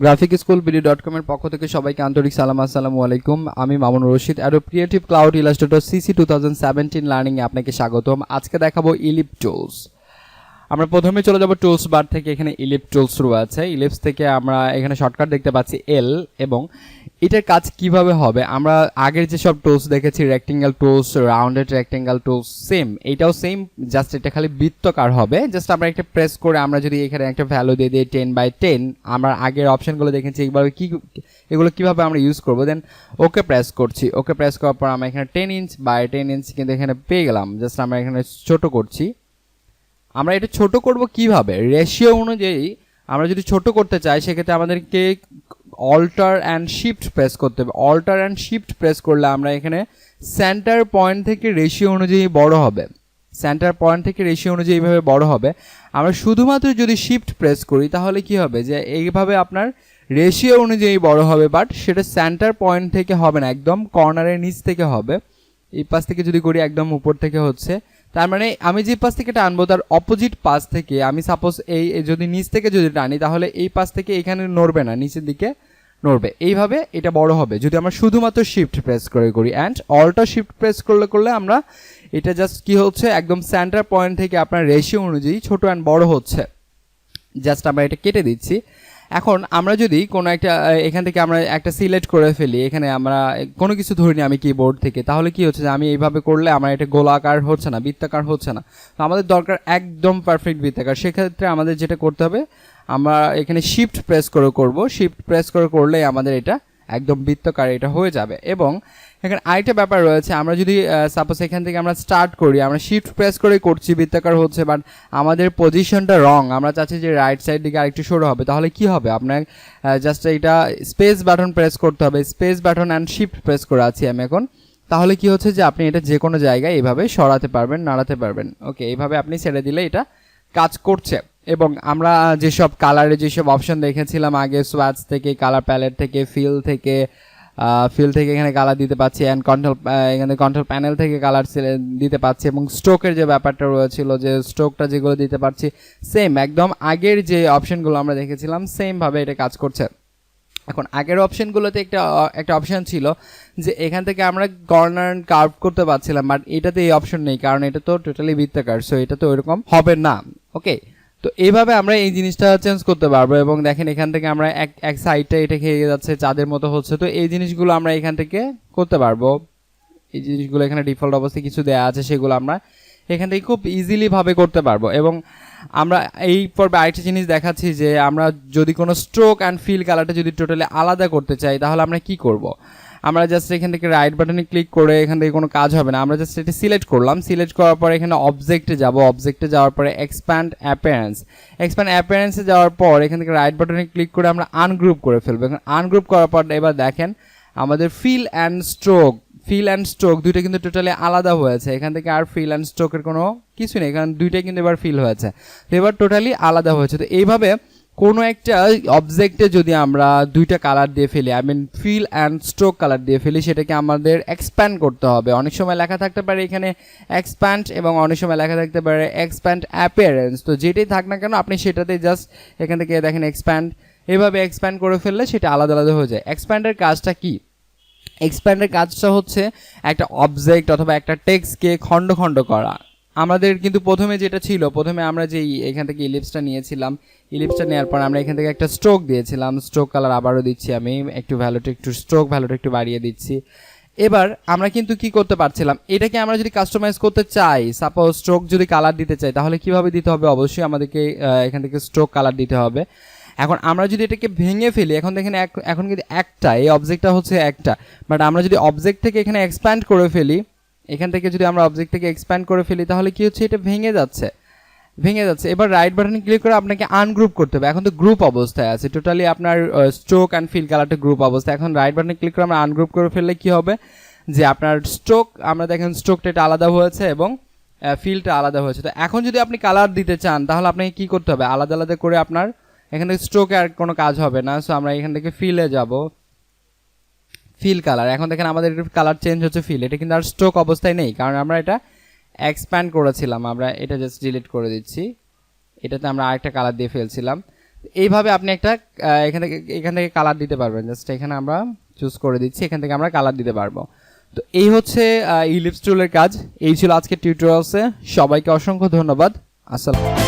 Graphic school বিডি.com এর পক্ষ থেকে সবাইকে আন্তরিক সালাম। আসসালামু আলাইকুম। আমি Mamun Rashid, Adobe Creative Cloud Illustrator CC 2017 learning এ আপনাকে স্বাগতম। আজকে দেখাবো ইলিপ টুলস। আমরা প্রথমে চলে যাব টুলস বার থেকে। এখানে ইলিপ টুলস রয়েছে। ইলিপস থেকে আমরা এখানে শর্টকাট দেখতে পাচ্ছি এল, এবং এটার কাজ কিভাবে হবে আমরা আগের যে সব টুলস দেখেছি, rectangle tools, rounded rectangle tools, same এটাও সেম, জাস্ট এটা খালি বৃত্তাকার হবে। জাস্ট আমরা একটা প্রেস করে আমরা যদি এখানে একটা ভ্যালু দিয়ে দিই 10/10, আমরা আগের অপশনগুলো দেখেছি এইভাবে এগুলো কিভাবে আমরা ইউজ করবো। দেন ওকে প্রেস করছি। ওকে প্রেস করার পর আমরা এখানে 10 ইঞ্চ বাই 10 ইঞ্চ কিন্তু এখানে পেয়ে গেলাম। জাস্ট আমরা এখানে ছোট করছি। আমরা এটা ছোট করব কিভাবে, রেশিও অনুযায়ী আমরা যদি ছোট করতে চাই সেক্ষেত্রে আমাদেরকে অল্টার অ্যান্ড শিফট প্রেস করতে হবে। অল্টার অ্যান্ড শিফট প্রেস করলে আমরা এখানে সেন্টার পয়েন্ট থেকে রেশিও অনুযায়ী বড় হবে। সেন্টার পয়েন্ট থেকে রেশিও অনুযায়ী এইভাবে বড় হবে। আমরা শুধুমাত্র যদি শিফট প্রেস করি তাহলে কি হবে, যে এইভাবে আপনার রেশিও অনুযায়ী বড় হবে, বাট সেটা সেন্টার পয়েন্ট থেকে হবে না, একদম কর্নারের নিচ থেকে হবে। এই পাশ থেকে যদি করি একদম উপর থেকে হচ্ছে, তার মানে আমি যে পাশ থেকে টানবো তার অপোজিট পাশ থেকে আমি সাপোজ এই যদি নিচ থেকে যদি টানি তাহলে এই পাশ থেকে এখানে নড়বে না, নিচের দিকে নড়বে। এইভাবে এটা বড় হবে যদি আমরা শুধুমাত্র শিফট প্রেস করে করি। অ্যান্ড অল্টার শিফট প্রেস করলে আমরা এটা জাস্ট কি হচ্ছে, একদম সেন্টার পয়েন্ট থেকে আপনার রেশিও অনুযায়ী ছোট অ্যান্ড বড় হচ্ছে। জাস্ট আমরা এটা কেটে দিচ্ছি। এখন আমরা যদি কোনো একটা এখান থেকে আমরা একটা সিলেক্ট করে ফেলি, এখানে আমরা কোনো কিছু ধরে নিই আমি কিবোর্ড থেকে, তাহলে কি হচ্ছে যে আমি এইভাবে করলে আমার এটা গোলাকার হচ্ছে না, বৃত্তাকার হচ্ছে না। তো আমাদের দরকার একদম পারফেক্ট বৃত্তাকার। সেক্ষেত্রে আমাদের যেটা করতে হবে, আমরা এখানে শিফট প্রেস করে করব। শিফট প্রেস করে করলে আমাদের এটা একদম বৃত্তাকার এটা হয়ে যাবে। এবং এখানে আরেকটা ব্যাপার রয়েছে, আমরা যদি সাপোজ এখান থেকে আমরা স্টার্ট করি, আমরা শিফট প্রেস করে করছি, বৃত্তাকার হচ্ছে, বাট আমাদের পজিশনটা রং, আমরা চাচ্ছি যে রাইট সাইড দিকে আরেকটু সরু হবে, তাহলে কি হবে, আপনার জাস্ট এটা স্পেস বাটন প্রেস করতে হবে। Space button and shift press করে আছি আমি এখন। তাহলে কি হচ্ছে যে আপনি এটা যে কোনো জায়গায় এইভাবে সরাতে পারবেন, নাড়াতে পারবেন। ওকে, এইভাবে আপনি ছেড়ে দিলে এটা কাজ করছে। এবং আমরা যেসব কালারের যেসব অপশন দেখেছিলাম আগে, সোয়াচ থেকে, কালার প্যালেট থেকে, ফিল থেকে এখানে কালার দিতে পাচ্ছি, অ্যান্ড এখানে কন্ট্রোল প্যানেল থেকে কালার দিতে পাচ্ছি, এবং স্ট্রোকের যে ব্যাপারটা রয়েছিল, যে স্ট্রোকটা যেগুলো দিতে পারছি, সেম একদম আগের যে অপশনগুলো আমরা দেখেছিলাম সেমভাবে এটা কাজ করছে। এখন আগের অপশনগুলোতে একটা অপশন ছিল যে এখান থেকে আমরা কর্নার কার্ভ করতে পারছিলাম, বাট এটাতে এই অপশন নেই, কারণ এটা তো টোটালি বৃত্তাকার, সো এটা তো ওইরকম হবে না। ওকে, তো এইভাবে আমরা এই জিনিসটা চেঞ্জ করতে পারবো। এবং দেখেন এখান থেকে আমরা এক সাইডটা এটা খেয়ে যাচ্ছে, চাঁদের মতো হচ্ছে, তো এই জিনিসগুলো আমরা এখান থেকে করতে পারবো। এই জিনিসগুলো এখানে ডিফল্ট অবস্থায় কিছু দেওয়া আছে, সেগুলো আমরা এখান থেকে খুব ইজিলি ভাবে করতে পারবো। এবং আমরা এই পর্বে আরেকটা জিনিস দেখাচ্ছি যে আমরা যদি কোনো স্ট্রোক অ্যান্ড ফিল কালারটা যদি টোটালি আলাদা করতে চাই তাহলে আমরা কি করব। আমরা জাস্ট এখান থেকে রাইট বাটনে ক্লিক করে এখান থেকে কোনো কাজ হবে না, আমরা জাস্ট এটা সিলেক্ট করলাম। সিলেক্ট করার পর এখানে অবজেক্টে যাব। অবজেক্টে যাওয়ার পরে এক্সপ্যান্ড অ্যাপিয়ারেন্সে যাওয়ার পর এখান থেকে রাইট বাটনে ক্লিক করে আমরা আনগ্রুপ করে ফেলবো। এখন আনগ্রুপ করার পর এবার দেখেন আমাদের ফিল অ্যান্ড স্ট্রোক দুইটা কিন্তু টোটালি আলাদা হয়েছে। এখান থেকে আর ফিল অ্যান্ড স্ট্রোকের কোনো কিছু নেই, কারণ দুইটাই কিন্তু এবার ফিল হয়েছে, তো এবার টোটালি আলাদা হয়েছে। তো এইভাবে কোনো একটা অবজেক্টে যদি আমরা দুইটা কালার দিয়ে ফেলি, I mean fill and stroke colour দিয়ে ফেলি, সেটাকে আমাদের এক্সপ্যান্ড করতে হবে। অনেক সময় লেখা থাকতে পারে এখানে এক্সপ্যান্ড, এবং অনেক সময় লেখা থাকতে পারে এক্সপ্যান্ড অ্যাপিয়ারেন্স। তো যেটাই থাক না কেন আপনি সেটাতে জাস্ট এখান থেকে দেখেন এক্সপ্যান্ড, এভাবে এক্সপ্যান্ড করে ফেললে সেটা আলাদা আলাদা হয়ে যায়। এক্সপ্যান্ডের কাজটা কি? এক্সপ্যান্ডের কাজটা হচ্ছে একটা অবজেক্ট অথবা একটা টেক্সটকে খণ্ড খণ্ড করা। আমাদের কিন্তু প্রথমে যেটা ছিল, প্রথমে আমরা যে এখান থেকে ইলিপসটা নিয়েছিলাম, ইলিপসটা নেওয়ার পর আমরা এখান থেকে একটা স্ট্রোক দিয়েছিলাম। স্ট্রোক কালার আবারও দিচ্ছি আমি, স্ট্রোক ভ্যালুটা একটু বাড়িয়ে দিচ্ছি। এবার আমরা কিন্তু কি করতে পারছিলাম, এটাকে আমরা যদি কাস্টমাইজ করতে চাই, সাপোজ স্ট্রোক যদি কালার দিতে চাই তাহলে কিভাবে দিতে হবে, অবশ্যই আমাদেরকে এখান থেকে স্ট্রোক কালার দিতে হবে। এখন আমরা যদি এটাকে ভেঙে ফেলি, এখন দেখেন এখন কিন্তু একটা, এই অবজেক্টটা হচ্ছে একটা, বাট আমরা যদি অবজেক্ট থেকে এখানে এক্সপ্যান্ড করে ফেলি, এখান থেকে যদি আমরা অবজেক্ট থেকে এক্সপ্যান্ড করে ফেলি তাহলে কি হচ্ছে, এটা ভেঙে যাচ্ছে। এবার রাইট বাটনে ক্লিক করে আপনাকে আনগ্রুপ করতে হবে। এখন তো গ্রুপ অবস্থায় আছে, টোটালি আপনার স্ট্রোক অ্যান্ড ফিল কালারটা গ্রুপ অবস্থা। এখন রাইট বাটনে ক্লিক করে আমরা আনগ্রুপ করে ফেললে কি হবে, যে আপনার স্ট্রোক, আমরা দেখেন স্ট্রোকটা এটা আলাদা হয়েছে এবং ফিলটা আলাদা হয়েছে। তো এখন যদি আপনি কালার দিতে চান তাহলে আপনাকে কি করতে হবে, আলাদা আলাদা করে আপনার এখান থেকে স্ট্রোকে আর কোনো কাজ হবে না। সো আমরা এখান থেকে ফিলে যাব, ফিল কালার। এখন দেখেন আমাদের কালার চেঞ্জ হচ্ছে ফিল, এটা কিন্তু আর স্ট্রোক অবস্থায় নেই, কারণ আমরা এটা এক্সপ্যান্ড করেছিলাম। আমরা এটা জাস্ট ডিলিট করে দিচ্ছি, এটাতে আমরা আরেকটা কালার দিয়ে ফেলছিলাম। এইভাবে আপনি একটা এখান থেকে কালার দিতে পারবেন। জাস্ট এখানে আমরা চুজ করে দিচ্ছি, এখান থেকে আমরা কালার দিতে পারবো। তো এই হচ্ছে ইলিপস টুলের কাজ। এই ছিল আজকের টিউটোরিয়ালসে। সবাইকে অসংখ্য ধন্যবাদ। আসসালাম।